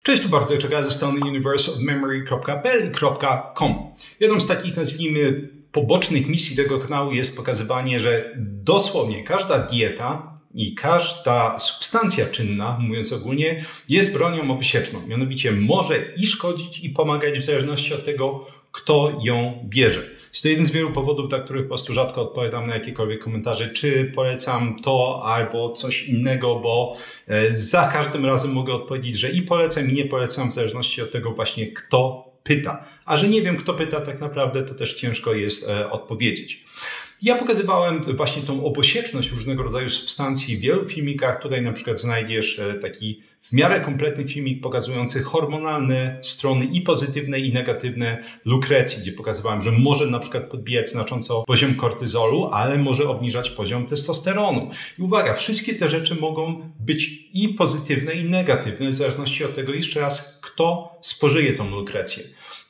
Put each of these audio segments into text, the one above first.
Cześć, tu Bartek Czeka ze strony universeofmemory.pl.com. Jedną z takich, nazwijmy, pobocznych misji tego kanału jest pokazywanie, że dosłownie każda dieta i każda substancja czynna, mówiąc ogólnie, jest bronią obsieczną. Mianowicie może i szkodzić, i pomagać w zależności od tego, kto ją bierze. Jest to jeden z wielu powodów, dla których po prostu rzadko odpowiadam na jakiekolwiek komentarze, czy polecam to albo coś innego, bo za każdym razem mogę odpowiedzieć, że i polecam, i nie polecam w zależności od tego właśnie, kto pyta. A że nie wiem, kto pyta tak naprawdę, to też ciężko jest odpowiedzieć. Ja pokazywałem właśnie tą obosieczność różnego rodzaju substancji w wielu filmikach. Tutaj na przykład znajdziesz taki w miarę kompletny filmik pokazujący hormonalne strony i pozytywne i negatywne lukrecji, gdzie pokazywałem, że może na przykład podbijać znacząco poziom kortyzolu, ale może obniżać poziom testosteronu. I uwaga, wszystkie te rzeczy mogą być i pozytywne i negatywne, w zależności od tego jeszcze raz, kto spożyje tą lukrecję.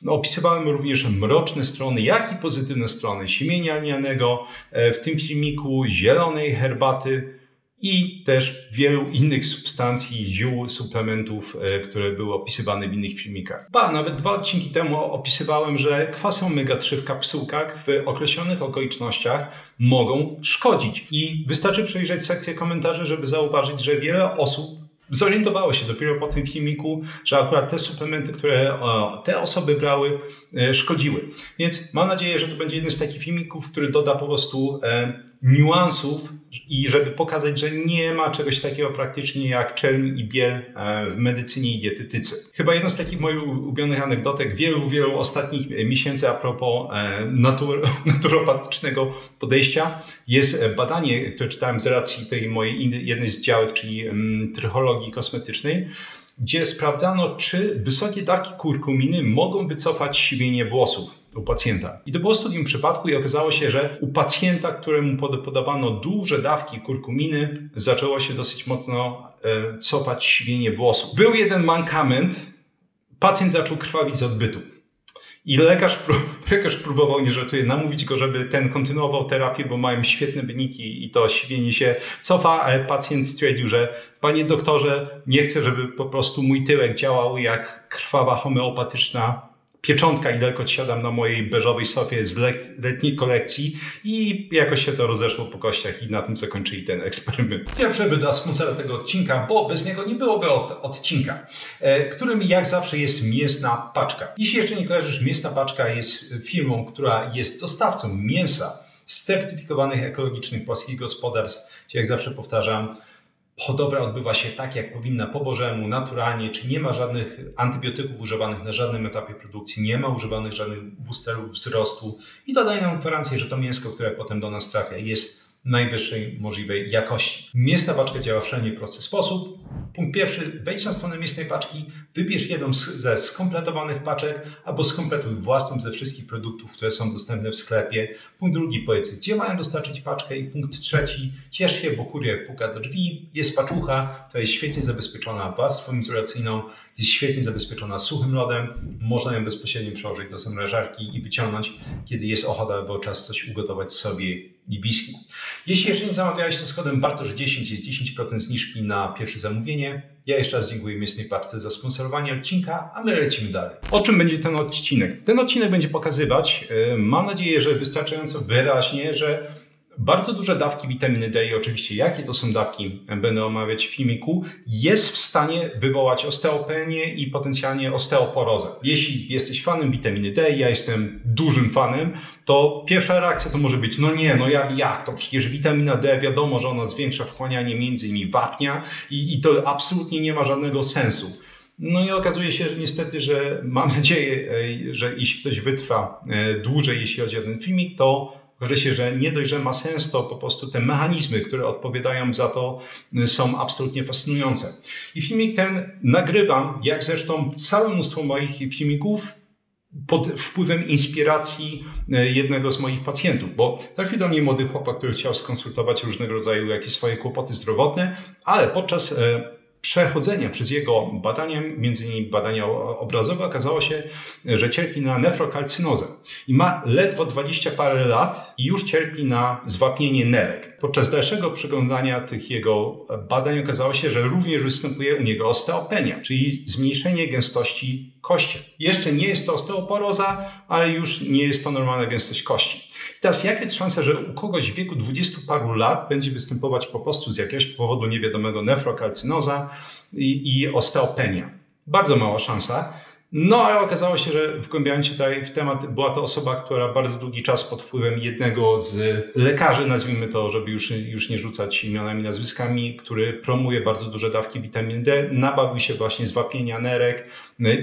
Opisywałem również mroczne strony, jak i pozytywne strony siemienia lnianego, w tym filmiku zielonej herbaty i też wielu innych substancji, ziół, suplementów, które były opisywane w innych filmikach. Nawet 2 odcinki temu opisywałem, że kwasy omega-3 w kapsułkach w określonych okolicznościach mogą szkodzić. I wystarczy przejrzeć sekcję komentarzy, żeby zauważyć, że wiele osób zorientowało się dopiero po tym filmiku, że akurat te suplementy, które te osoby brały, szkodziły. Więc mam nadzieję, że to będzie jeden z takich filmików, który doda po prostu niuansów i żeby pokazać, że nie ma czegoś takiego praktycznie jak czerń i biel w medycynie i dietetyce. Chyba jedna z takich moich ulubionych anegdotek wielu ostatnich miesięcy a propos naturopatycznego podejścia jest badanie, które czytałem z racji tej mojej jednej z działek, czyli trychologii kosmetycznej, gdzie sprawdzano, czy wysokie dawki kurkuminy mogą wycofać siwienie włosów u pacjenta. I to było studium przypadku i okazało się, że u pacjenta, któremu podawano duże dawki kurkuminy, zaczęło się dosyć mocno cofać siwienie włosów. Był jeden mankament, pacjent zaczął krwawić z odbytu. I lekarz próbował, nie żartuję, namówić go, żeby ten kontynuował terapię, bo mają świetne wyniki i to siwienie się cofa, ale pacjent stwierdził, że panie doktorze, nie chcę, żeby po prostu mój tyłek działał jak krwawa homeopatyczna pieczątka i lekko siadam na mojej beżowej sofie z letniej kolekcji i jakoś się to rozeszło po kościach i na tym zakończyli ten eksperyment. Ja przerwę dla sponsora tego odcinka, bo bez niego nie byłoby odcinka, którym jak zawsze jest Mięsna Paczka. Jeśli jeszcze nie kojarzysz, Mięsna Paczka jest firmą, która jest dostawcą mięsa z certyfikowanych ekologicznych polskich gospodarstw. Jak zawsze powtarzam, hodowla odbywa się tak, jak powinna, po bożemu, naturalnie, czy nie ma żadnych antybiotyków używanych na żadnym etapie produkcji, nie ma używanych żadnych boosterów wzrostu i to daje nam gwarancję, że to mięsko, które potem do nas trafia, jest najwyższej możliwej jakości. Mięsna Paczka działa w szalenie prosty sposób. Punkt pierwszy, wejdź na stronę Mięsnej Paczki, wybierz jedną ze skompletowanych paczek albo skompletuj własną ze wszystkich produktów, które są dostępne w sklepie. Punkt drugi, powiedz, gdzie mają dostarczyć paczkę i punkt trzeci, ciesz się, bo kurier puka do drzwi, jest paczucha, to jest świetnie zabezpieczona warstwą izolacyjną, jest świetnie zabezpieczona suchym lodem, można ją bezpośrednio przełożyć do zamrażarki i wyciągnąć, kiedy jest ochota albo czas coś ugotować sobie i bliskim. Jeśli jeszcze nie zamawiałeś, to z kodem BARTOSZ10 jest 10% zniżki na pierwsze zamówienie. Ja jeszcze raz dziękuję Mięsnej Paczce za sponsorowanie odcinka, a my lecimy dalej. O czym będzie ten odcinek? Ten odcinek będzie pokazywać, mam nadzieję, że wystarczająco wyraźnie, że bardzo duże dawki witaminy D i oczywiście jakie to są dawki, będę omawiać w filmiku, jest w stanie wywołać osteopenię i potencjalnie osteoporozę. Jeśli jesteś fanem witaminy D, ja jestem dużym fanem, to pierwsza reakcja to może być, jak to przecież witamina D, wiadomo, że ona zwiększa wchłanianie m.in. wapnia i to absolutnie nie ma żadnego sensu. No i okazuje się, że niestety, że mam nadzieję, że jeśli ktoś wytrwa dłużej, jeśli chodzi o ten filmik, to okaże się, że nie dość, że ma sens, to po prostu te mechanizmy, które odpowiadają za to, są absolutnie fascynujące. I filmik ten nagrywam, jak zresztą całe mnóstwo moich filmików, pod wpływem inspiracji jednego z moich pacjentów, bo trafił do mnie młody chłopak, który chciał skonsultować różnego rodzaju jakieś swoje kłopoty zdrowotne, ale podczas przechodzenia przez jego badania, między innymi badania obrazowe, okazało się, że cierpi na nefrokalcynozę i ma ledwo 20 parę lat i już cierpi na zwapnienie nerek. Podczas dalszego przyglądania tych jego badań okazało się, że również występuje u niego osteopenia, czyli zmniejszenie gęstości kości. Jeszcze nie jest to osteoporoza, ale już nie jest to normalna gęstość kości. I teraz jaka jest szansa, że u kogoś w wieku 20 paru lat będzie występować po prostu z jakiegoś powodu niewiadomego nefrokalcynoza i osteopenia? Bardzo mała szansa. No, ale okazało się, że wgłębiając się tutaj w temat, była to osoba, która bardzo długi czas pod wpływem jednego z lekarzy, nazwijmy to, żeby już nie rzucać imionami, nazwiskami, który promuje bardzo duże dawki witaminy D, nabawił się właśnie zwapnienia nerek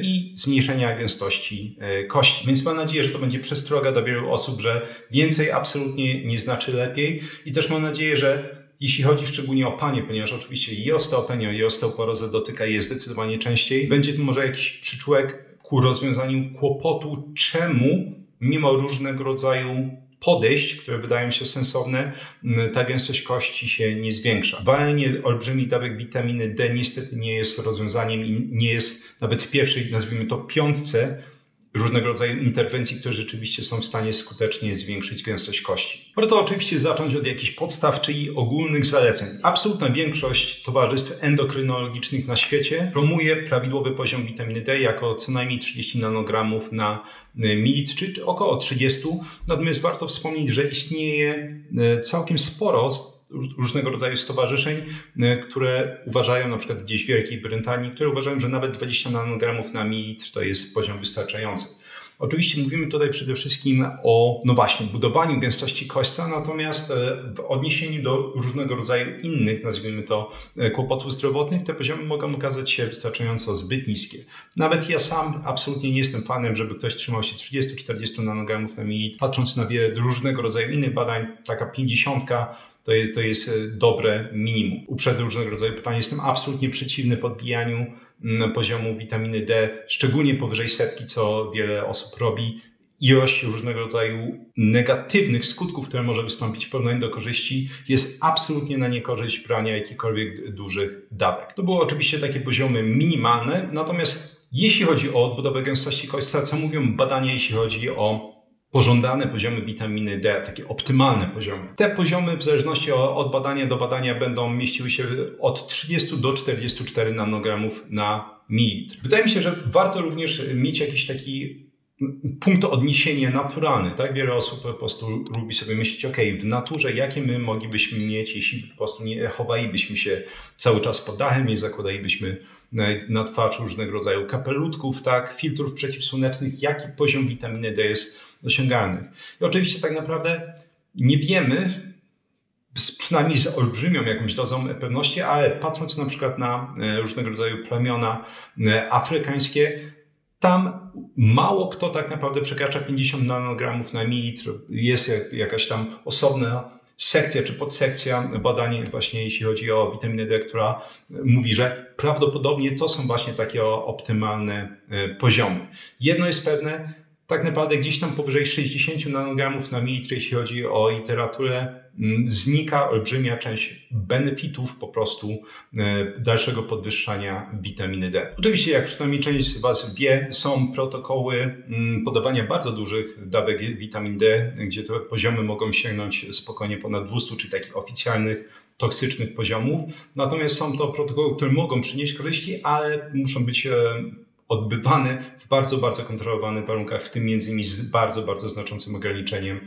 i zmniejszenia gęstości kości. Więc mam nadzieję, że to będzie przestroga dla wielu osób, że więcej absolutnie nie znaczy lepiej i też mam nadzieję, że jeśli chodzi szczególnie o panie, ponieważ oczywiście i osteopenia, i osteoporozę dotyka je zdecydowanie częściej, będzie to może jakiś przyczółek ku rozwiązaniu kłopotu, czemu mimo różnego rodzaju podejść, które wydają się sensowne, ta gęstość kości się nie zwiększa. Walenie olbrzymich dawek witaminy D niestety nie jest rozwiązaniem i nie jest nawet w pierwszej, nazwijmy to, piątce różnego rodzaju interwencji, które rzeczywiście są w stanie skutecznie zwiększyć gęstość kości. Warto oczywiście zacząć od jakichś podstaw, czyli ogólnych zaleceń. Absolutna większość towarzystw endokrynologicznych na świecie promuje prawidłowy poziom witaminy D jako co najmniej 30 nanogramów na mililitr, czy około 30. Natomiast warto wspomnieć, że istnieje całkiem sporo różnego rodzaju stowarzyszeń, które uważają, na przykład gdzieś w Wielkiej Brytanii, które uważają, że nawet 20 nanogramów na mililitr to jest poziom wystarczający. Oczywiście mówimy tutaj przede wszystkim o, no właśnie, budowaniu gęstości kościa, natomiast w odniesieniu do różnego rodzaju innych, nazwijmy to, kłopotów zdrowotnych, te poziomy mogą okazać się wystarczająco zbyt niskie. Nawet ja sam absolutnie nie jestem fanem, żeby ktoś trzymał się 30-40 nanogramów na mililitr. Patrząc na wiele różnego rodzaju innych badań, taka 50 to jest dobre minimum. Uprzedzę różnego rodzaju pytania. Jestem absolutnie przeciwny podbijaniu poziomu witaminy D, szczególnie powyżej 100, co wiele osób robi. Ilość różnego rodzaju negatywnych skutków, które może wystąpić w porównaniu do korzyści, jest absolutnie na niekorzyść brania jakichkolwiek dużych dawek. To były oczywiście takie poziomy minimalne, natomiast jeśli chodzi o odbudowę gęstości kościa, co mówią badania, jeśli chodzi o pożądane poziomy witaminy D, takie optymalne poziomy. Te poziomy w zależności od badania do badania będą mieściły się od 30 do 44 nanogramów na mililitr. Wydaje mi się, że warto również mieć jakiś taki punkt odniesienia naturalny, tak? Wiele osób po prostu lubi sobie myśleć, ok, w naturze jakie my moglibyśmy mieć, jeśli po prostu nie chowalibyśmy się cały czas pod dachem, nie zakładalibyśmy na twarz różnego rodzaju kapelutków, tak? Filtrów przeciwsłonecznych, jaki poziom witaminy D jest osiągalnych. I oczywiście tak naprawdę nie wiemy, przynajmniej z olbrzymią jakąś dozą pewności, ale patrząc na przykład na różnego rodzaju plemiona afrykańskie, tam mało kto tak naprawdę przekracza 50 nanogramów na mililitr. Jest jakaś tam osobna sekcja czy podsekcja badań właśnie jeśli chodzi o witaminę D, która mówi, że prawdopodobnie to są właśnie takie optymalne poziomy. Jedno jest pewne, tak naprawdę gdzieś tam powyżej 60 nanogramów na mililitr, jeśli chodzi o literaturę, znika olbrzymia część benefitów po prostu dalszego podwyższania witaminy D. Oczywiście, jak przynajmniej część z Was wie, są protokoły podawania bardzo dużych dawek witaminy D, gdzie te poziomy mogą sięgnąć spokojnie ponad 200, czyli takich oficjalnych, toksycznych poziomów. Natomiast są to protokoły, które mogą przynieść korzyści, ale muszą być odbywane w bardzo, bardzo kontrolowanych warunkach, w tym między innymi z bardzo, bardzo znaczącym ograniczeniem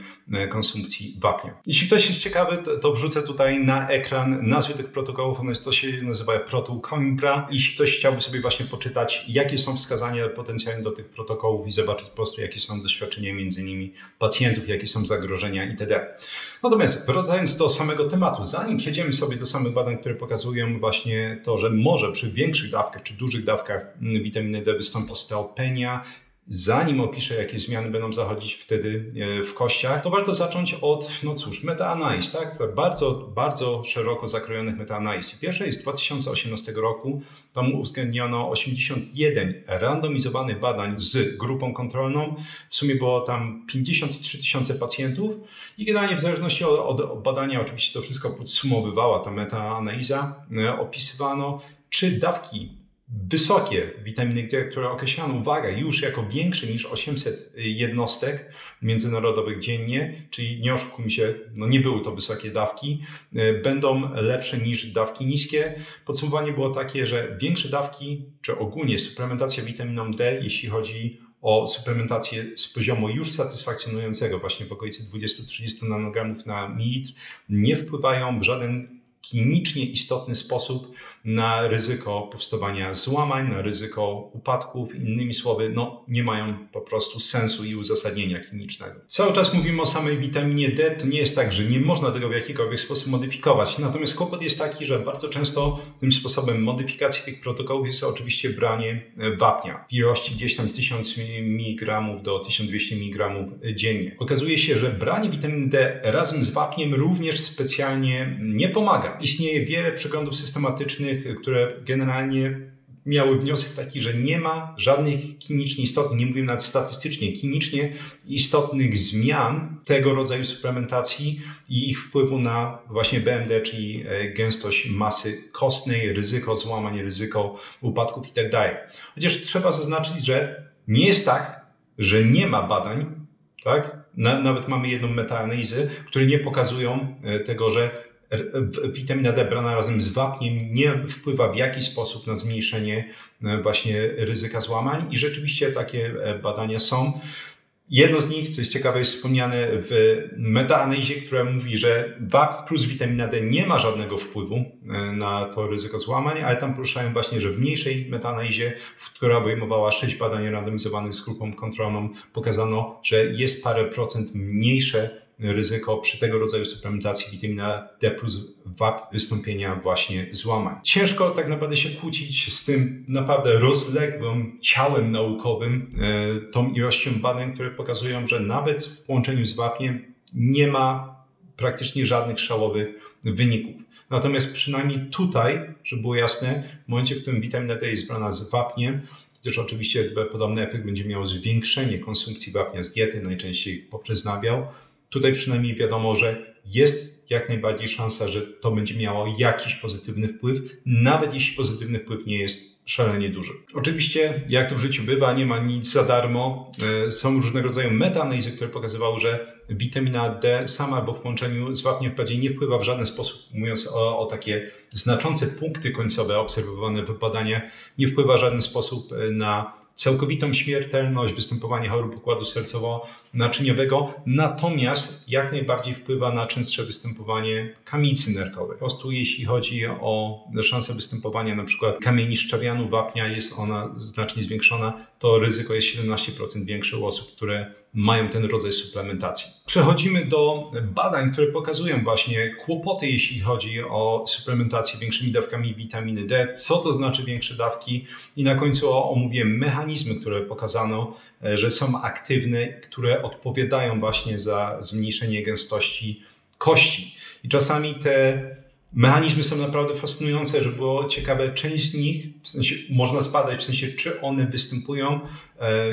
konsumpcji wapnia. Jeśli ktoś jest ciekawy, to wrzucę tutaj na ekran nazwy tych protokołów. To się nazywa protokół Coimbra. Jeśli ktoś chciałby sobie właśnie poczytać, jakie są wskazania potencjalne do tych protokołów i zobaczyć po prostu, jakie są doświadczenia między innymi pacjentów, jakie są zagrożenia itd. Natomiast wracając do samego tematu, zanim przejdziemy sobie do samych badań, które pokazują właśnie to, że może przy większych dawkach czy dużych dawkach witaminy D wystąpi osteopenia, zanim opiszę, jakie zmiany będą zachodzić wtedy w kościach, to warto zacząć od, no cóż, metaanaliz, tak? Bardzo, bardzo szeroko zakrojonych metaanaliz. Pierwsza jest z 2018 roku. Tam uwzględniono 81 randomizowanych badań z grupą kontrolną. W sumie było tam 53 000 pacjentów i generalnie w zależności od badania, oczywiście to wszystko podsumowywała ta metaanaliza, opisywano, czy dawki wysokie witaminy D, które określano, uwaga, już jako większe niż 800 jednostek międzynarodowych dziennie, czyli nie oszukujmy się, no nie były to wysokie dawki, będą lepsze niż dawki niskie. Podsumowanie było takie, że większe dawki, czy ogólnie suplementacja witaminą D, jeśli chodzi o suplementację z poziomu już satysfakcjonującego, właśnie w okolicy 20-30 nanogramów na mililitr, nie wpływają w żaden klinicznie istotny sposób na ryzyko powstawania złamań, na ryzyko upadków. Innymi słowy, no nie mają po prostu sensu i uzasadnienia klinicznego. Cały czas mówimy o samej witaminie D. To nie jest tak, że nie można tego w jakikolwiek sposób modyfikować. Natomiast kłopot jest taki, że bardzo często tym sposobem modyfikacji tych protokołów jest oczywiście branie wapnia w ilości gdzieś tam 1000 mg do 1200 mg dziennie. Okazuje się, że branie witaminy D razem z wapniem również specjalnie nie pomaga. Istnieje wiele przeglądów systematycznych, które generalnie miały wniosek taki, że nie ma żadnych klinicznie istotnych, nie mówię nawet statystycznie, klinicznie istotnych zmian tego rodzaju suplementacji i ich wpływu na właśnie BMD, czyli gęstość masy kostnej, ryzyko złamań, ryzyko upadków itd. Chociaż trzeba zaznaczyć, że nie jest tak, że nie ma badań, tak? Nawet mamy jedną metaanalizę, które nie pokazują tego, że witamina D brana razem z wapniem nie wpływa w jakiś sposób na zmniejszenie właśnie ryzyka złamań i rzeczywiście takie badania są. Jedno z nich, co jest ciekawe, jest wspomniane w metaanalizie, która mówi, że wapń plus witamina D nie ma żadnego wpływu na to ryzyko złamań, ale tam poruszają właśnie, że w mniejszej metaanalizie, która obejmowała 6 badań randomizowanych z grupą kontrolną, pokazano, że jest parę procent mniejsze ryzyko przy tego rodzaju suplementacji witamina D plus wapń wystąpienia właśnie złamań. Ciężko tak naprawdę się kłócić z tym naprawdę rozległym ciałem naukowym, tą ilością badań, które pokazują, że nawet w połączeniu z wapniem nie ma praktycznie żadnych szałowych wyników. Natomiast przynajmniej tutaj, żeby było jasne, w momencie, w którym witamina D jest brana z wapniem, też oczywiście podobny efekt będzie miało zwiększenie konsumpcji wapnia z diety, najczęściej poprzez nabiał. Tutaj przynajmniej wiadomo, że jest jak najbardziej szansa, że to będzie miało jakiś pozytywny wpływ, nawet jeśli pozytywny wpływ nie jest szalenie duży. Oczywiście, jak to w życiu bywa, nie ma nic za darmo. Są różnego rodzaju metaanalizy, które pokazywały, że witamina D sama albo w połączeniu z wapniem wprawdzie nie wpływa w żaden sposób, mówiąc o takie znaczące punkty końcowe obserwowane w badaniach, nie wpływa w żaden sposób na całkowitą śmiertelność, występowanie chorób układu sercowo-naczyniowego, natomiast jak najbardziej wpływa na częstsze występowanie kamicy nerkowej. Po prostu jeśli chodzi o szansę występowania na przykład kamieni szczawianu wapnia, jest ona znacznie zwiększona, to ryzyko jest 17% większe u osób, które mają ten rodzaj suplementacji. Przechodzimy do badań, które pokazują właśnie kłopoty, jeśli chodzi o suplementację większymi dawkami witaminy D, co to znaczy większe dawki i na końcu omówię mechanizmy, które pokazano, że są aktywne, które odpowiadają właśnie za zmniejszenie gęstości kości. I czasami te mechanizmy są naprawdę fascynujące, że było ciekawe, część z nich, w sensie można zbadać, w sensie czy one występują.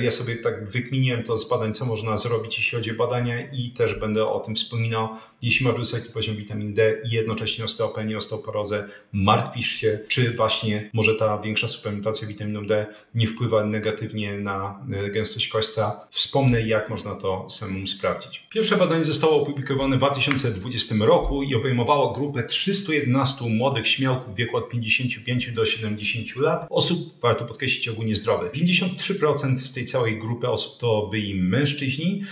Ja sobie tak wykminiłem to z badań, co można zrobić, jeśli chodzi o badania i też będę o tym wspominał. Jeśli masz wysoki poziom witaminy D i jednocześnie osteopenię, osteoporozę, martwisz się, czy właśnie może ta większa suplementacja witaminą D nie wpływa negatywnie na gęstość kośćca. Wspomnę, jak można to samemu sprawdzić. Pierwsze badanie zostało opublikowane w 2020 roku i obejmowało grupę 311 młodych śmiałków w wieku od 55 do 70 lat, osób, warto podkreślić, ogólnie zdrowych. 53% z tej całej grupy osób to byli mężczyźni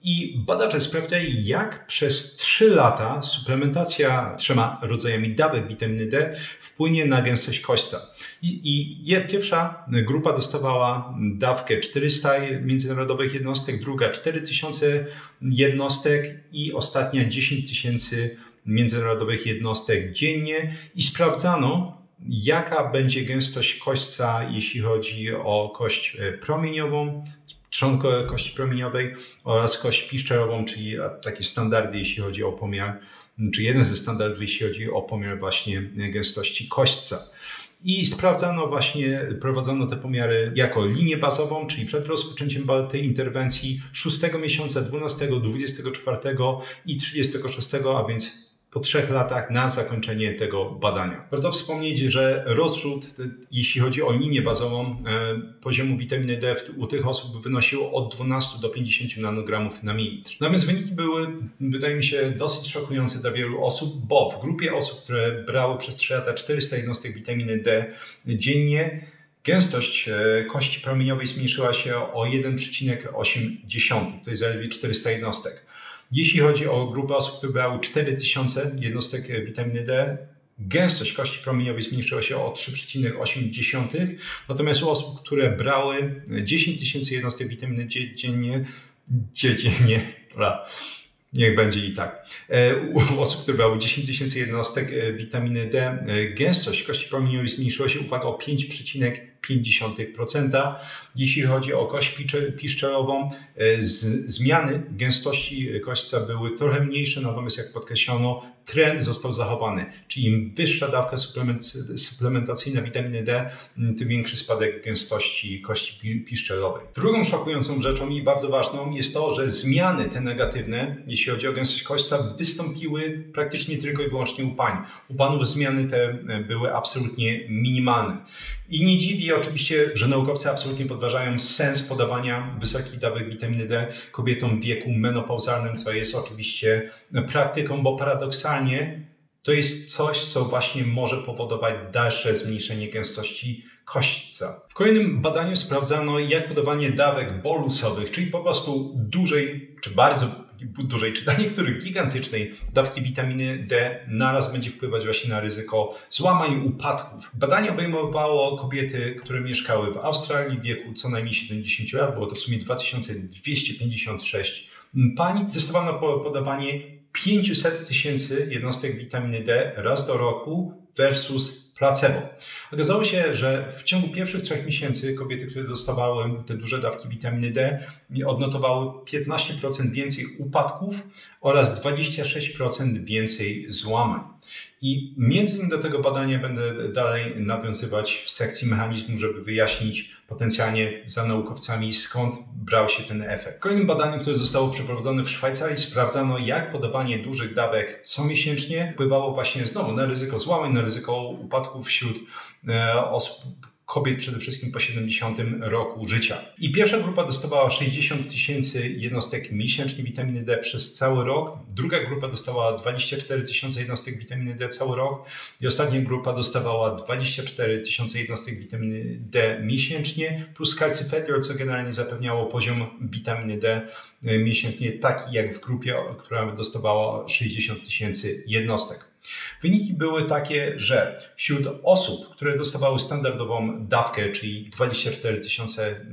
i badacze sprawdzali, jak przez 3 lata suplementacja 3 rodzajami dawek witaminy D wpłynie na gęstość kośćca. Pierwsza grupa dostawała dawkę 400 międzynarodowych jednostek, druga 4000 jednostek i ostatnia 10 000 międzynarodowych jednostek dziennie i sprawdzano, jaka będzie gęstość kośćca, jeśli chodzi o kość promieniową, trzonkę kości promieniowej oraz kość piszczelową, czyli takie standardy, jeśli chodzi o pomiar, czy jeden ze standardów, jeśli chodzi o pomiar właśnie gęstości kośćca. I sprawdzano właśnie, prowadzono te pomiary jako linię bazową, czyli przed rozpoczęciem tej interwencji 6 miesiąca, 12, 24 i 36, a więc po 3 latach na zakończenie tego badania. Warto wspomnieć, że rozrzut, jeśli chodzi o linię bazową, poziomu witaminy D u tych osób wynosił od 12 do 50 nanogramów na mililitr. Natomiast wyniki były, wydaje mi się, dosyć szokujące dla wielu osób, bo w grupie osób, które brały przez 3 lata 400 jednostek witaminy D dziennie, gęstość kości promieniowej zmniejszyła się o 1,8, to jest zaledwie 400 jednostek. Jeśli chodzi o grupę osób, które brały 4000 jednostek witaminy D, gęstość kości promieniowej zmniejszyła się o 3,8, natomiast u osób, które brały 10 000 jednostek witaminy D dziennie, niech będzie i tak. U osób, które brały 10 000 jednostek witaminy D, gęstość kości promieniowej zmniejszyła się, uwaga, o 5,5%. Jeśli chodzi o kość piszczelową, zmiany gęstości kośćca były trochę mniejsze, natomiast jak podkreślono, trend został zachowany. Czyli im wyższa dawka suplementacyjna witaminy D, tym większy spadek gęstości kości piszczelowej. Drugą szokującą rzeczą i bardzo ważną jest to, że zmiany te negatywne, jeśli chodzi o gęstość kośćca, wystąpiły praktycznie tylko i wyłącznie u pań. U panów zmiany te były absolutnie minimalne. I nie dziwi oczywiście, że naukowcy absolutnie podważają sens podawania wysokich dawek witaminy D kobietom w wieku menopauzalnym, co jest oczywiście praktyką, bo paradoksalnie to jest coś, co właśnie może powodować dalsze zmniejszenie gęstości kośćca. W kolejnym badaniu sprawdzano, jak podawanie dawek bolusowych, czyli po prostu dużej, czy bardzo dużej, czy dla niektórych gigantycznej dawki witaminy D naraz będzie wpływać właśnie na ryzyko złamań, upadków. Badanie obejmowało kobiety, które mieszkały w Australii w wieku co najmniej 70 lat, było to w sumie 2256 pań. Testowano podawanie 500 000 jednostek witaminy D raz do roku versus placebo. Okazało się, że w ciągu pierwszych 3 miesięcy kobiety, które dostawały te duże dawki witaminy D, odnotowały 15% więcej upadków oraz 26% więcej złamań. I między innymi do tego badania będę dalej nawiązywać w sekcji mechanizmu, żeby wyjaśnić potencjalnie za naukowcami, skąd brał się ten efekt. W kolejnym badaniu, które zostało przeprowadzone w Szwajcarii, sprawdzano, jak podawanie dużych dawek comiesięcznie wpływało właśnie znowu na ryzyko złamań, na ryzyko upadków wśród osób, kobiet przede wszystkim po 70 roku życia. I pierwsza grupa dostawała 60 000 jednostek miesięcznie witaminy D przez cały rok, druga grupa dostała 24 000 jednostek witaminy D cały rok i ostatnia grupa dostawała 24 000 jednostek witaminy D miesięcznie plus calcifediol, co generalnie zapewniało poziom witaminy D miesięcznie taki jak w grupie, która dostawała 60 000 jednostek. Wyniki były takie, że wśród osób, które dostawały standardową dawkę, czyli 24 000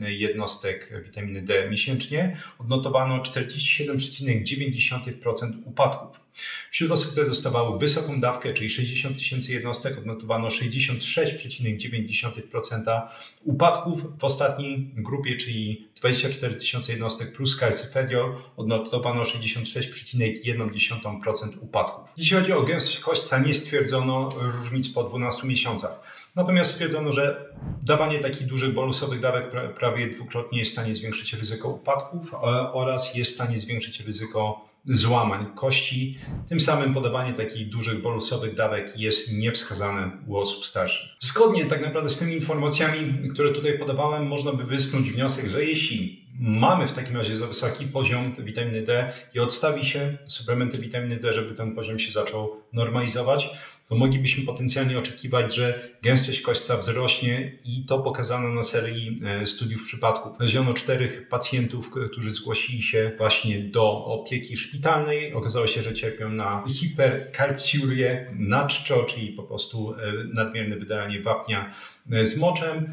jednostek witaminy D miesięcznie, odnotowano 47,9% upadków. Wśród osób, które dostawały wysoką dawkę, czyli 60 000 jednostek, odnotowano 66,9% upadków. W ostatniej grupie, czyli 24 000 jednostek plus calcifediol, odnotowano 66,1% upadków. Jeśli chodzi o gęstość kośćca, nie stwierdzono różnic po 12 miesiącach. Natomiast stwierdzono, że dawanie takich dużych bolusowych dawek prawie dwukrotnie jest w stanie zwiększyć ryzyko upadków oraz jest w stanie zwiększyć ryzyko złamań kości. Tym samym podawanie takich dużych bolusowych dawek jest niewskazane u osób starszych. Zgodnie tak naprawdę z tymi informacjami, które tutaj podawałem, można by wysnuć wniosek, że jeśli mamy w takim razie za wysoki poziom witaminy D i odstawi się suplementy witaminy D, żeby ten poziom się zaczął normalizować, to moglibyśmy potencjalnie oczekiwać, że gęstość kośćca wzrośnie i to pokazano na serii studiów przypadków. Znaleziono 4 pacjentów, którzy zgłosili się właśnie do opieki szpitalnej. Okazało się, że cierpią na hiperkalciurię naczczo, czyli po prostu nadmierne wydalanie wapnia z moczem.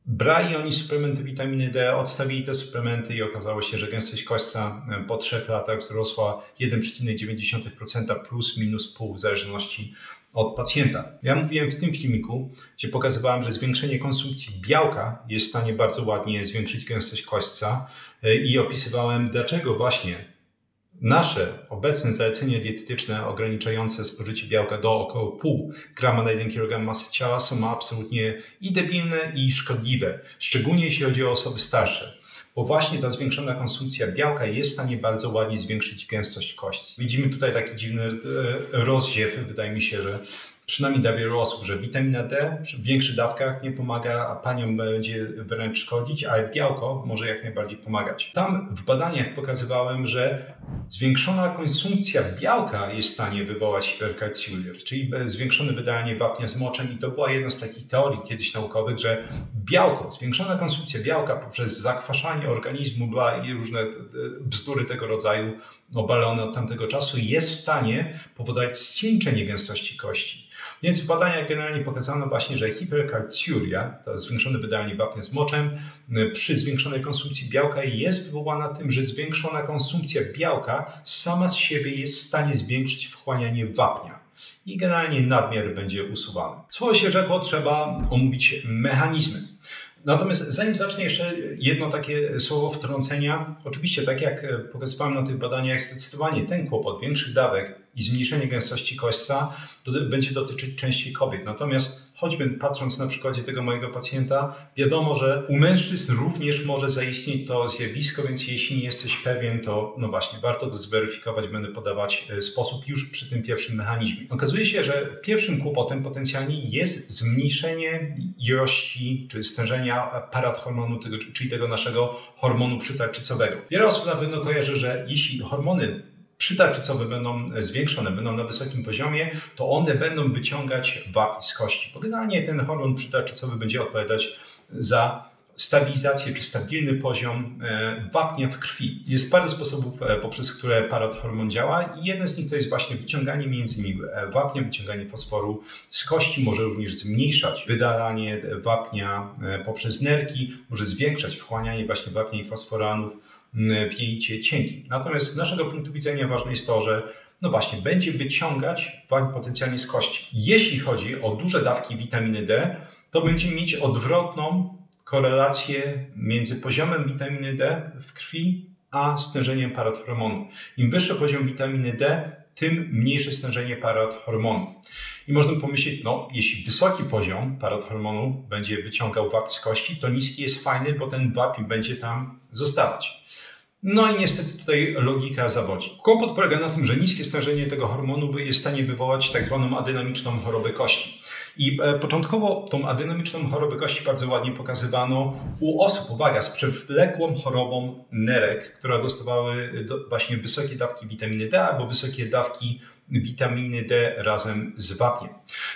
Brali oni suplementy witaminy D, odstawili te suplementy i okazało się, że gęstość kośćca po 3 latach wzrosła 1,9% plus minus pół w zależności od pacjenta. Ja mówiłem w tym filmiku, gdzie pokazywałem, że zwiększenie konsumpcji białka jest w stanie bardzo ładnie zwiększyć gęstość kośćca i opisywałem, dlaczego właśnie nasze obecne zalecenia dietetyczne ograniczające spożycie białka do około 0,5 grama na 1 kg masy ciała są absolutnie i debilne, i szkodliwe, szczególnie jeśli chodzi o osoby starsze. bo właśnie ta zwiększona konsumpcja białka jest w stanie bardzo ładnie zwiększyć gęstość kości. Widzimy tutaj taki dziwny rozdziew, wydaje mi się, że przynajmniej dla wielu osób, że witamina D w większych dawkach nie pomaga, a paniom będzie wręcz szkodzić, ale białko może jak najbardziej pomagać. Tam w badaniach pokazywałem, że zwiększona konsumpcja białka jest w stanie wywołać hiperkalciurię, czyli zwiększone wydalanie wapnia z moczem, i to była jedna z takich teorii kiedyś naukowych, że białko, zwiększona konsumpcja białka poprzez zakwaszanie organizmu i różne bzdury tego rodzaju obalone od tamtego czasu jest w stanie powodować zcieńczenie gęstości kości. Więc w badaniach generalnie pokazano właśnie, że hiperkalciuria, to zwiększone wydalanie wapnia z moczem, przy zwiększonej konsumpcji białka jest wywołana tym, że zwiększona konsumpcja białka sama z siebie jest w stanie zwiększyć wchłanianie wapnia. I generalnie nadmiar będzie usuwany. Słowo się rzekło, trzeba omówić mechanizmy. Natomiast zanim zacznę, jeszcze jedno takie słowo wtrącenia. Oczywiście, tak jak pokazywałem na tych badaniach, zdecydowanie ten kłopot większych dawek i zmniejszenie gęstości kośćca będzie dotyczyć częściej kobiet. Natomiast choćby patrząc na przykładzie tego mojego pacjenta, wiadomo, że u mężczyzn również może zaistnieć to zjawisko, więc jeśli nie jesteś pewien, to no właśnie, warto to zweryfikować, będę podawać sposób już przy tym pierwszym mechanizmie. Okazuje się, że pierwszym kłopotem potencjalnie jest zmniejszenie ilości czy stężenia parathormonu, czyli tego naszego hormonu przytarczycowego. Wiele osób na pewno kojarzy, że jeśli hormony przytarczycowe będą zwiększone, będą na wysokim poziomie, to one będą wyciągać wapń z kości. Bo generalnie ten hormon przytarczycowy będzie odpowiadać za stabilizację czy stabilny poziom wapnia w krwi. Jest parę sposobów, poprzez które parathormon działa, i jeden z nich to jest właśnie wyciąganie m.in. wapnia, wyciąganie fosforu z kości, może również zmniejszać wydalanie wapnia poprzez nerki, może zwiększać wchłanianie właśnie wapnia i fosforanów w jelicie cienkim. Natomiast z naszego punktu widzenia ważne jest to, że no właśnie, będzie wyciągać wapń potencjalnie z kości. Jeśli chodzi o duże dawki witaminy D, to będzie mieć odwrotną korelację między poziomem witaminy D w krwi a stężeniem parathormonu. Im wyższy poziom witaminy D, tym mniejsze stężenie parathormonu. I można pomyśleć, no jeśli wysoki poziom parathormonu będzie wyciągał wapń z kości, to niski jest fajny, bo ten wapń będzie tam zostawać. No i niestety tutaj logika zawodzi. Kłopot polega na tym, że niskie stężenie tego hormonu jest w stanie wywołać tak zwaną adynamiczną chorobę kości. I początkowo tą adynamiczną chorobę kości bardzo ładnie pokazywano u osób, uwaga, z przewlekłą chorobą nerek, które dostawały właśnie wysokie dawki witaminy D albo wysokie dawki witaminy D razem z wapniem.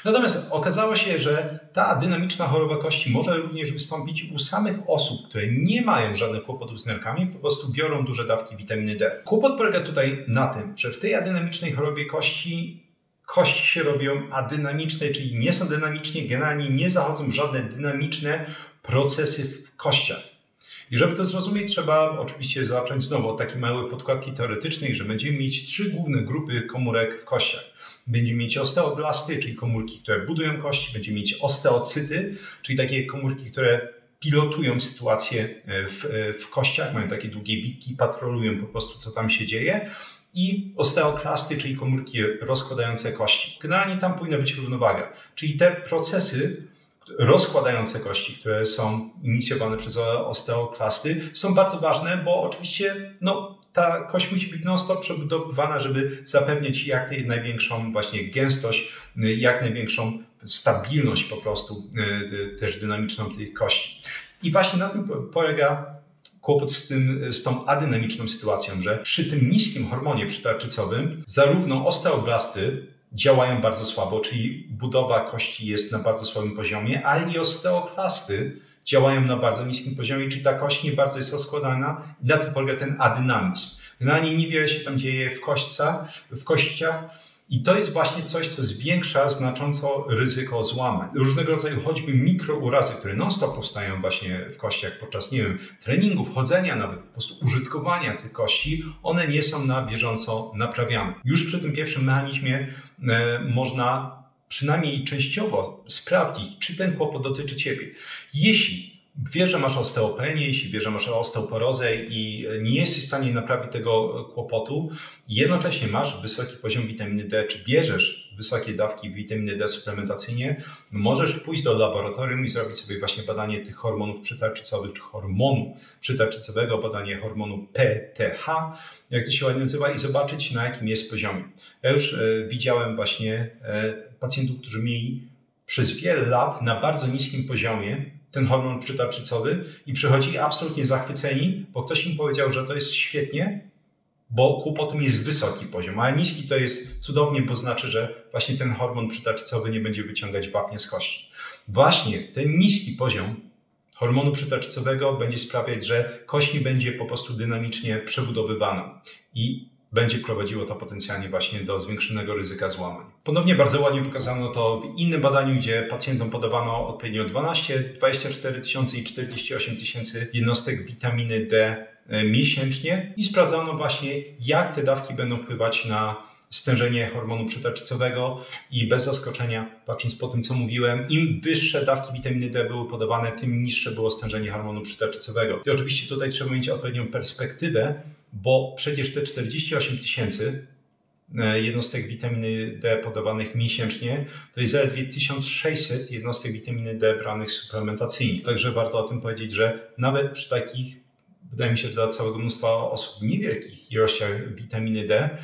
Natomiast okazało się, że ta dynamiczna choroba kości może również wystąpić u samych osób, które nie mają żadnych kłopotów z nerkami, po prostu biorą duże dawki witaminy D. Kłopot polega tutaj na tym, że w tej adynamicznej chorobie kości się robią adynamiczne, czyli nie są dynamicznie, generalnie nie zachodzą żadne dynamiczne procesy w kościach. I żeby to zrozumieć, trzeba oczywiście zacząć znowu od takiej małej podkładki teoretycznej, że będziemy mieć 3 główne grupy komórek w kościach. Będziemy mieć osteoblasty, czyli komórki, które budują kości, będziemy mieć osteocyty, czyli takie komórki, które pilotują sytuację w kościach, mają takie długie witki, patrolują po prostu, co tam się dzieje. I osteoklasty, czyli komórki rozkładające kości. Generalnie tam powinna być równowaga, czyli te procesy rozkładające kości, które są inicjowane przez osteoklasty, są bardzo ważne, bo oczywiście ta kość musi być non-stop przebudowywana, żeby zapewniać jak największą właśnie gęstość, jak największą stabilność po prostu też dynamiczną tej kości. I właśnie na tym polega kłopot z tą adynamiczną sytuacją, że przy tym niskim hormonie przytarczycowym zarówno osteoblasty działają bardzo słabo, czyli budowa kości jest na bardzo słabym poziomie, ale i osteoklasty działają na bardzo niskim poziomie, czyli ta kość nie bardzo jest rozkładana i na tym polega ten adynamizm. Generalnie niewiele się tam dzieje w kościach i to jest właśnie coś, co zwiększa znacząco ryzyko złamań. Różnego rodzaju choćby mikrourazy, które non-stop powstają właśnie w kościach podczas, nie wiem, treningów, chodzenia, nawet po prostu użytkowania tych kości, one nie są na bieżąco naprawiane. Już przy tym pierwszym mechanizmie można przynajmniej częściowo sprawdzić, czy ten kłopot dotyczy Ciebie. Jeśli Wiesz, że masz osteopenię, jeśli wiesz, że masz osteoporozę i nie jesteś w stanie naprawić tego kłopotu, jednocześnie masz wysoki poziom witaminy D, czy bierzesz wysokie dawki witaminy D suplementacyjnie, możesz pójść do laboratorium i zrobić sobie właśnie badanie tych hormonów przytarczycowych, czy hormonu przytarczycowego, badanie hormonu PTH, jak to się ładnie nazywa, i zobaczyć, na jakim jest poziomie. Ja już widziałem właśnie pacjentów, którzy mieli przez wiele lat na bardzo niskim poziomie ten hormon przytarczycowy i przychodzili absolutnie zachwyceni, bo ktoś im powiedział, że to jest świetnie, bo kłopotem jest wysoki poziom, a niski to jest cudownie, bo znaczy, że właśnie ten hormon przytarczycowy nie będzie wyciągać wapnia z kości. Właśnie ten niski poziom hormonu przytarczycowego będzie sprawiać, że kość nie będzie po prostu dynamicznie przebudowywana i będzie prowadziło to potencjalnie właśnie do zwiększonego ryzyka złamań. Ponownie bardzo ładnie pokazano to w innym badaniu, gdzie pacjentom podawano odpowiednio 12, 24 tysiące i 48 tysięcy jednostek witaminy D miesięcznie i sprawdzano właśnie, jak te dawki będą wpływać na stężenie hormonu przytarczycowego i bez zaskoczenia, patrząc po tym, co mówiłem, im wyższe dawki witaminy D były podawane, tym niższe było stężenie hormonu przytarczycowego. I oczywiście tutaj trzeba mieć odpowiednią perspektywę, bo przecież te 48 tysięcy jednostek witaminy D podawanych miesięcznie to jest zaledwie 1600 jednostek witaminy D branych suplementacyjnie. Także warto o tym powiedzieć, że nawet przy takich, wydaje mi się, dla całego mnóstwa osób niewielkich ilościach witaminy D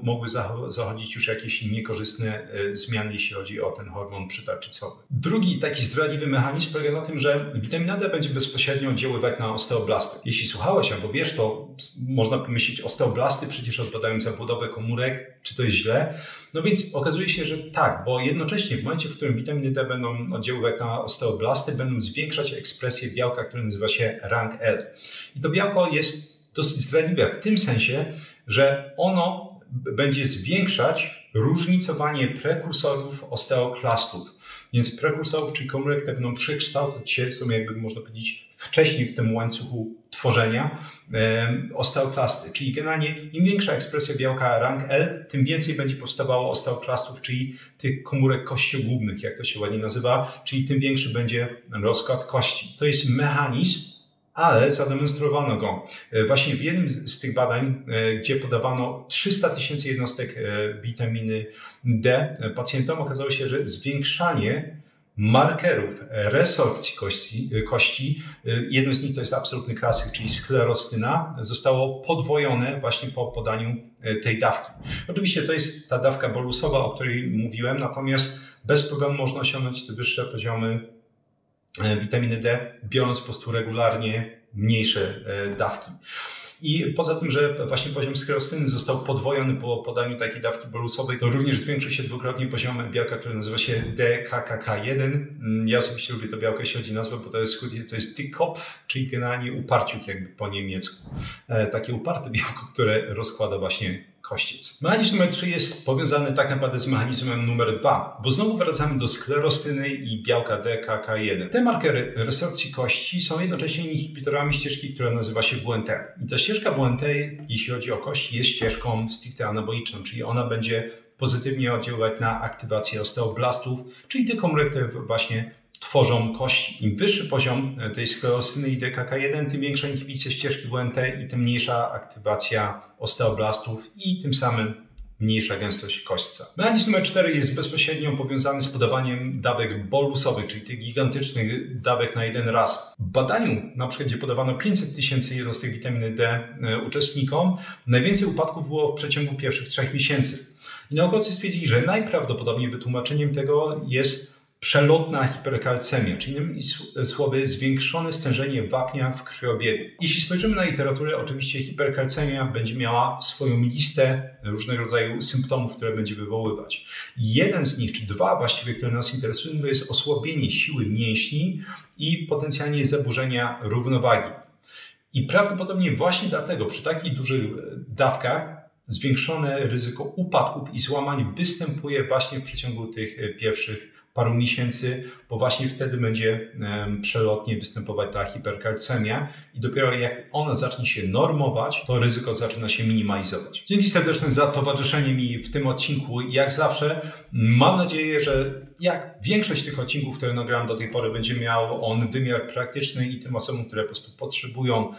mogły zachodzić już jakieś niekorzystne zmiany, jeśli chodzi o ten hormon przytarczycowy. Drugi taki zdradliwy mechanizm polega na tym, że witamina D będzie bezpośrednio oddziaływać na osteoblasty. Jeśli słuchałeś albo wiesz, to można pomyśleć, osteoblasty przecież odpowiadają za budowę komórek, czy to jest źle? No więc okazuje się, że tak, bo jednocześnie w momencie, w którym witaminy D będą oddziaływać na osteoblasty, będą zwiększać ekspresję białka, które nazywa się RANKL. I to białko jest dosyć zdradliwe w tym sensie, że ono będzie zwiększać różnicowanie prekursorów osteoklastów. Więc prekursorów, czyli komórek, te będą przekształcać się, są jakby można powiedzieć wcześniej w tym łańcuchu tworzenia osteoklasty. Czyli generalnie im większa ekspresja białka RANKL, tym więcej będzie powstawało osteoklastów, czyli tych komórek kościogłównych, jak to się ładnie nazywa, czyli tym większy będzie rozkład kości. To jest mechanizm, ale zademonstrowano go właśnie w jednym z tych badań, gdzie podawano 300 tysięcy jednostek witaminy D pacjentom. Okazało się, że zwiększanie markerów resorpcji kości, jednym z nich to jest absolutny klasyk, czyli sklerostyna, zostało podwojone właśnie po podaniu tej dawki. Oczywiście to jest ta dawka bolusowa, o której mówiłem, natomiast bez problemu można osiągnąć te wyższe poziomy witaminy D, biorąc po prostu regularnie mniejsze dawki. I poza tym, że właśnie poziom sklerostyny został podwojony po podaniu takiej dawki bolusowej, to również zwiększył się dwukrotnie poziom białka, który nazywa się DKKK1. Ja osobiście lubię to białko, jeśli chodzi o nazwę, bo to jest Dickkopf, czyli generalnie uparciuk jakby po niemiecku. Takie uparte białko, które rozkłada właśnie kościec. Mechanizm numer 3 jest powiązany tak naprawdę z mechanizmem numer 2, bo znowu wracamy do sklerostyny i białka DKK1. Te markery resorpcji kości są jednocześnie inhibitorami ścieżki, która nazywa się WNT. I ta ścieżka WNT, jeśli chodzi o kości, jest ścieżką stricte anaboliczną, czyli ona będzie pozytywnie oddziaływać na aktywację osteoblastów, czyli tych komórek, które właśnie tworzą kości. Im wyższy poziom tej sklerostyny i DKK1, tym większa inhibicja ścieżki WNT i tym mniejsza aktywacja osteoblastów i tym samym mniejsza gęstość kośćca. Mechanizm numer 4 jest bezpośrednio powiązany z podawaniem dawek bolusowych, czyli tych gigantycznych dawek na jeden raz. W badaniu, na przykład, gdzie podawano 500 tysięcy jednostek witaminy D uczestnikom, najwięcej upadków było w przeciągu pierwszych 3 miesięcy. I naukowcy stwierdzili, że najprawdopodobniej wytłumaczeniem tego jest przelotna hiperkalcemia, czyli innymi słowy zwiększone stężenie wapnia w krwiobiegu. Jeśli spojrzymy na literaturę, oczywiście hiperkalcemia będzie miała swoją listę różnego rodzaju symptomów, które będzie wywoływać. Jeden z nich, czy dwa właściwie, które nas interesują, to jest osłabienie siły mięśni i potencjalnie zaburzenia równowagi. I prawdopodobnie właśnie dlatego przy takich dużych dawkach zwiększone ryzyko upadków i złamań występuje właśnie w przeciągu tych pierwszych paru miesięcy, bo właśnie wtedy będzie przelotnie występować ta hiperkalcemia i dopiero jak ona zacznie się normować, to ryzyko zaczyna się minimalizować. Dzięki serdeczne za towarzyszenie mi w tym odcinku. Jak zawsze mam nadzieję, że jak większość tych odcinków, które nagrałem do tej pory, będzie miał on wymiar praktyczny i tym osobom, które po prostu potrzebują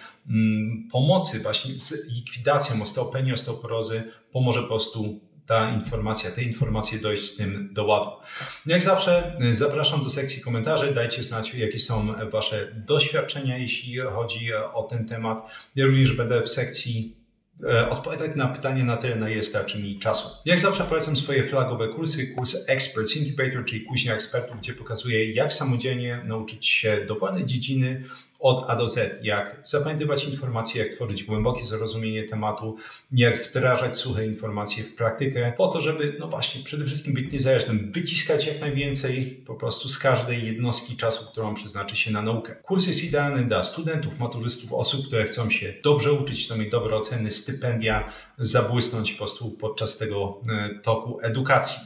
pomocy właśnie z likwidacją osteopenii, osteoporozy, pomoże po prostu te informacje dojść z tym do ładu. Jak zawsze zapraszam do sekcji komentarzy, dajcie znać, jakie są Wasze doświadczenia, jeśli chodzi o ten temat. Ja również będę w sekcji odpowiadać na pytania na tyle, na ile starczy mi czasu. Jak zawsze polecam swoje flagowe kursy, kurs Experts Incubator, czyli kuźnia ekspertów, gdzie pokazuję, jak samodzielnie nauczyć się dowolnej dziedziny od A do Z, jak zapamiętywać informacje, jak tworzyć głębokie zrozumienie tematu, jak wdrażać suche informacje w praktykę, po to, żeby, no właśnie, przede wszystkim być niezależnym, wyciskać jak najwięcej po prostu z każdej jednostki czasu, którą przeznaczy się na naukę. Kurs jest idealny dla studentów, maturzystów, osób, które chcą się dobrze uczyć, chcą mieć dobre oceny, stypendia, zabłysnąć po prostu podczas tego toku edukacji.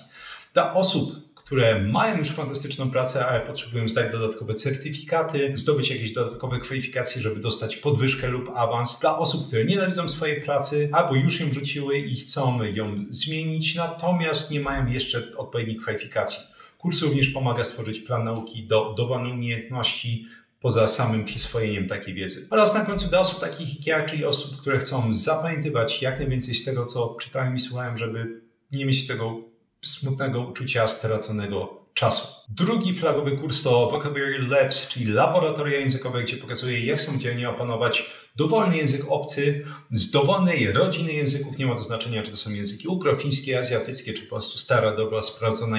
Dla osób, które mają już fantastyczną pracę, ale potrzebują zdać dodatkowe certyfikaty, zdobyć jakieś dodatkowe kwalifikacje, żeby dostać podwyżkę lub awans. Dla osób, które nienawidzą swojej pracy albo już ją wrzuciły i chcą ją zmienić, natomiast nie mają jeszcze odpowiednich kwalifikacji. Kurs również pomaga stworzyć plan nauki do dowolnej umiejętności, poza samym przyswojeniem takiej wiedzy. Oraz na końcu dla osób takich jak ja, czyli osób, które chcą zapamiętywać jak najwięcej z tego, co czytałem i słuchałem, żeby nie mieć tego smutnego uczucia straconego czasu. Drugi flagowy kurs to Vocabulary Labs, czyli laboratoria językowe, gdzie pokazuję, jak samodzielnie opanować dowolny język obcy z dowolnej rodziny języków. Nie ma to znaczenia, czy to są języki ukrofińskie, azjatyckie, czy po prostu stara, dobra, sprawdzona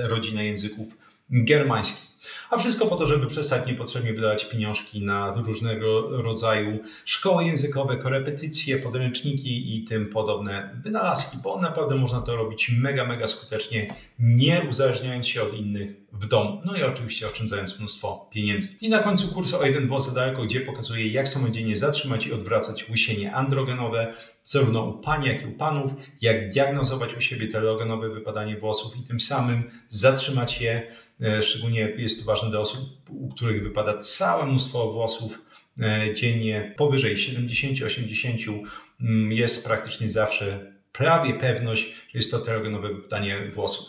rodzina języków germańskich. A wszystko po to, żeby przestać niepotrzebnie wydawać pieniążki na różnego rodzaju szkoły językowe, korepetycje, podręczniki i tym podobne wynalazki, bo naprawdę można to robić mega skutecznie, nie uzależniając się od innych w domu. No i oczywiście oszczędzając mnóstwo pieniędzy. I na końcu kurs o jeden włos za daleko, gdzie pokazuję, jak samodzielnie zatrzymać i odwracać łysienie androgenowe, zarówno u pań, jak i u panów, jak diagnozować u siebie telogonowe wypadanie włosów i tym samym zatrzymać je. Szczególnie jest to ważne dla osób, u których wypada całe mnóstwo włosów dziennie, powyżej 70-80 jest praktycznie zawsze prawie pewność, że jest to telogonowe wypadanie włosów.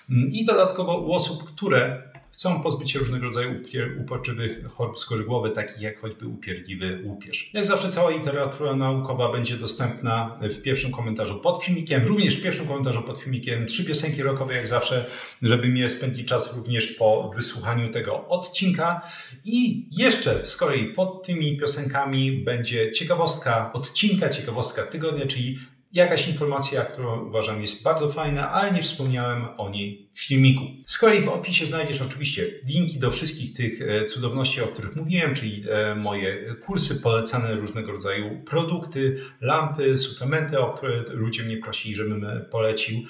I dodatkowo u osób, które chcą pozbyć się różnego rodzaju uporczywych chorób skóry głowy, takich jak choćby upierdliwy łupież. Jak zawsze cała literatura naukowa będzie dostępna w pierwszym komentarzu pod filmikiem. Również w pierwszym komentarzu pod filmikiem 3 piosenki rockowe jak zawsze, żeby miło spędzić czas również po wysłuchaniu tego odcinka. I jeszcze z kolei pod tymi piosenkami będzie ciekawostka odcinka, ciekawostka tygodnia, czyli jakaś informacja, którą uważam jest bardzo fajna, ale nie wspomniałem o niej w filmiku. Z kolei w opisie znajdziesz oczywiście linki do wszystkich tych cudowności, o których mówiłem, czyli moje kursy, polecane różnego rodzaju produkty, lampy, suplementy, o które ludzie mnie prosili, żebym polecił.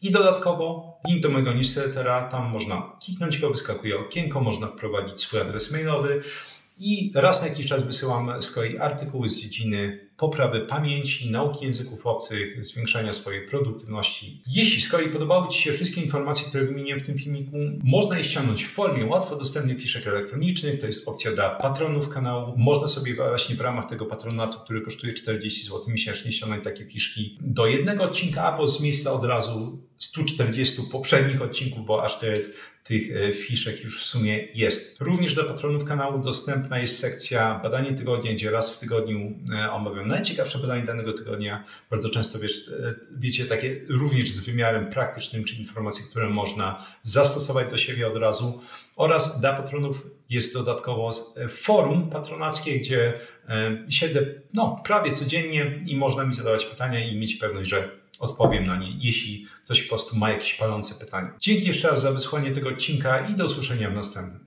I dodatkowo link do mojego newslettera, tam można kliknąć go, wyskakuje okienko, można wprowadzić swój adres mailowy. I raz na jakiś czas wysyłam z kolei artykuły z dziedziny poprawy pamięci, nauki języków obcych, zwiększania swojej produktywności. Jeśli z kolei podobały Ci się wszystkie informacje, które wymieniłem w tym filmiku, można je ściągnąć w formie łatwo dostępnych fiszek elektronicznych. To jest opcja dla patronów kanału. Można sobie właśnie w ramach tego patronatu, który kosztuje 40 zł miesięcznie, ściągnąć takie fiszki do jednego odcinka, albo z miejsca od razu 140 poprzednich odcinków, bo aż tych fiszek już w sumie jest. Również dla patronów kanału dostępna jest sekcja badanie tygodnia, gdzie raz w tygodniu omawiam najciekawsze badanie danego tygodnia. Bardzo często wiecie, takie również z wymiarem praktycznym, czyli informacje, które można zastosować do siebie od razu. Oraz dla patronów jest dodatkowo forum patronackie, gdzie siedzę prawie codziennie i można mi zadawać pytania i mieć pewność, że odpowiem na nie, jeśli ktoś po prostu ma jakieś palące pytanie. Dzięki jeszcze raz za wysłuchanie tego odcinka i do usłyszenia w następnym.